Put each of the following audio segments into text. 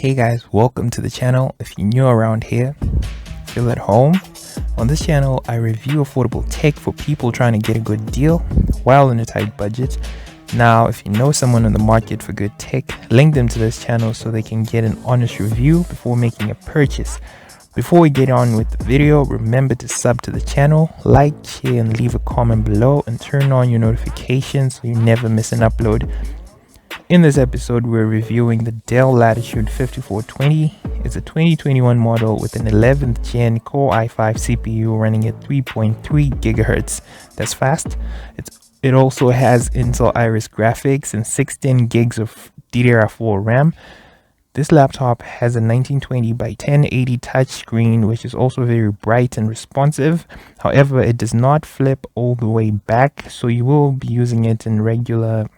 Hey guys, welcome to the channel. If you're new around here, feel at home. On this channel, I review affordable tech for people trying to get a good deal while in a tight budget. Now, if you know someone in the market for good tech, link them to this channel so they can get an honest review before making a purchase. Before we get on with the video, remember to sub to the channel, like, share, and leave a comment below, and turn on your notifications so you never miss an upload. In this episode, we're reviewing the Dell Latitude 5420. It's a 2021 model with an 11th gen Core i5 CPU running at 3.3 GHz. That's fast. It also has Intel Iris graphics and 16 gigs of DDR4 RAM. This laptop has a 1920 by 1080 touchscreen, which is also very bright and responsive. However, it does not flip all the way back, so you will be using it in regular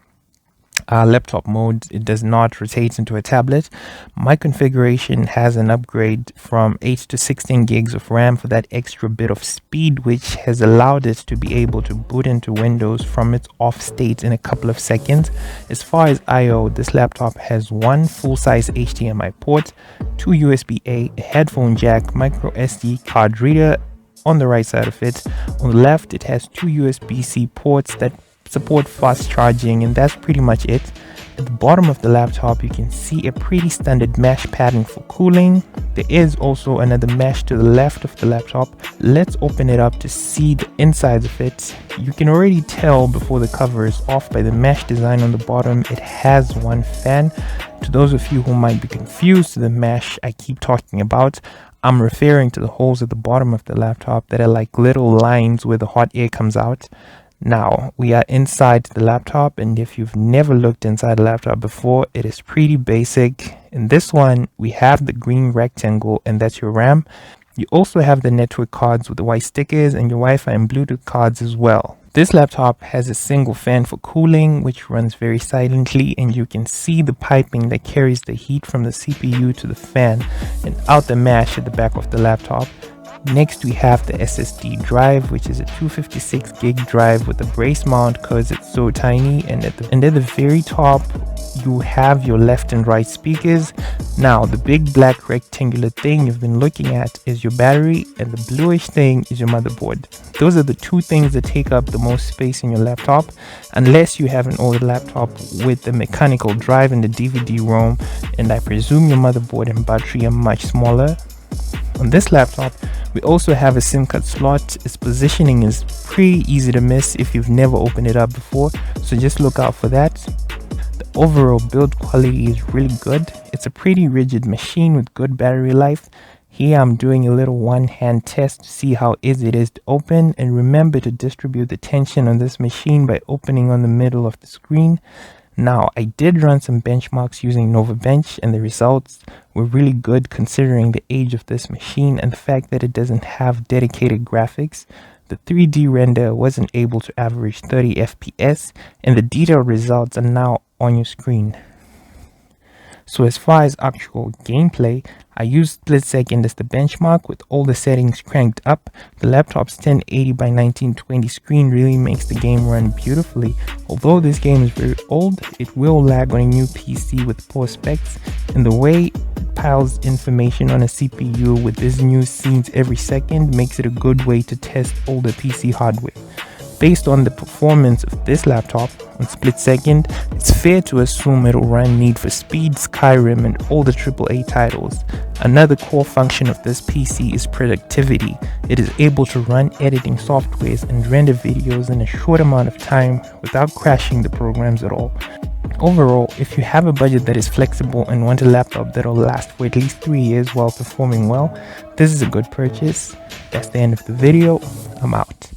laptop mode. It does not rotate into a tablet. My configuration has an upgrade from 8 to 16 gigs of RAM for that extra bit of speed, which has allowed it to be able to boot into Windows from its off state in a couple of seconds. As far as I/O, this laptop has one full-size HDMI port, two USB-A, a headphone jack, micro SD card reader on the right side of it. On the left, it has two USB-C ports that support fast charging, and that's pretty much it. At the bottom of the laptop, you can see a pretty standard mesh pattern for cooling. There is also another mesh to the left of the laptop. Let's open it up to see the insides of it. You can already tell before the cover is off by the mesh design on the bottom. It has one fan. To those of you who might be confused to the mesh I keep talking about, I'm referring to the holes at the bottom of the laptop that are like little lines where the hot air comes out. Now, we are inside the laptop, and if you've never looked inside a laptop before, it is pretty basic. In this one, we have the green rectangle, and that's your RAM. You also have the network cards with the white stickers and your Wi-Fi and Bluetooth cards as well. This laptop has a single fan for cooling, which runs very silently, and you can see the piping that carries the heat from the CPU to the fan and out the mesh at the back of the laptop. Next, we have the SSD drive, which is a 256 gig drive with a brace mount because it's so tiny, and at the very top you have your left and right speakers. Now, the big black rectangular thing you've been looking at is your battery, and the bluish thing is your motherboard. Those are the two things that take up the most space in your laptop, unless you have an older laptop with the mechanical drive and the DVD-ROM, and I presume your motherboard and battery are much smaller. On this laptop, we also have a SIM card slot. Its positioning is pretty easy to miss if you've never opened it up before, so just look out for that. The overall build quality is really good. It's a pretty rigid machine with good battery life. Here I'm doing a little one-hand test to see how easy it is to open, and remember to distribute the tension on this machine by opening on the middle of the screen. Now, I did run some benchmarks using NovaBench, and the results were really good considering the age of this machine and the fact that it doesn't have dedicated graphics. The 3D render wasn't able to average 30 FPS, and the detailed results are now on your screen. So as far as actual gameplay, I used split second as the benchmark with all the settings cranked up. The laptop's 1080 by 1920 screen really makes the game run beautifully. Although this game is very old, it will lag on a new PC with poor specs, and the way it piles information on a CPU with these new scenes every second makes it a good way to test older PC hardware. Based on the performance of this laptop on split second, it's fair to assume it'll run Need for Speed, Skyrim, and all the AAA titles. Another core function of this PC is productivity. It is able to run editing softwares and render videos in a short amount of time without crashing the programs at all. Overall, if you have a budget that is flexible and want a laptop that'll last for at least 3 years while performing well, this is a good purchase. That's the end of the video. I'm out.